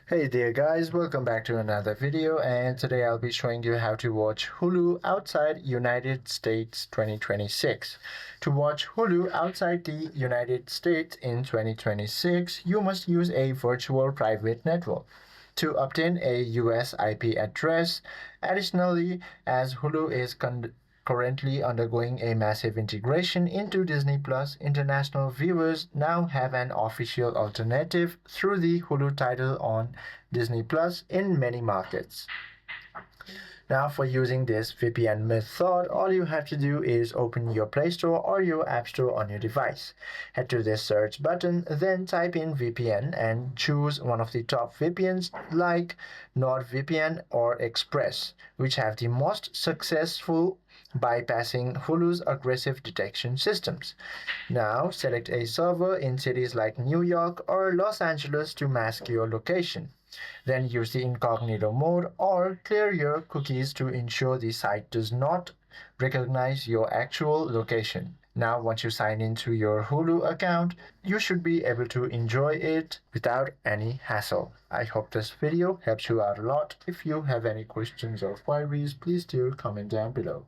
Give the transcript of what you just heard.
Hey there guys, welcome back to another video, and today I'll be showing you how to watch Hulu outside United States 2026. To watch Hulu outside the United States in 2026, you must use a virtual private network to obtain a US IP address. Additionally, as Hulu is currently undergoing a massive integration into Disney Plus, international viewers now have an official alternative through the Hulu title on Disney Plus in many markets. Now, for using this VPN method, all you have to do is open your Play Store or your App Store on your device. Head to the search button, then type in VPN and choose one of the top VPNs like NordVPN or Express, which have the most successful bypassing Hulu's aggressive detection systems. Now, select a server in cities like New York or Los Angeles to mask your location. Then use the incognito mode or clear your cookies to ensure the site does not recognize your actual location. Now, once you sign into your Hulu account, you should be able to enjoy it without any hassle. I hope this video helps you out a lot. If you have any questions or queries, please do comment down below.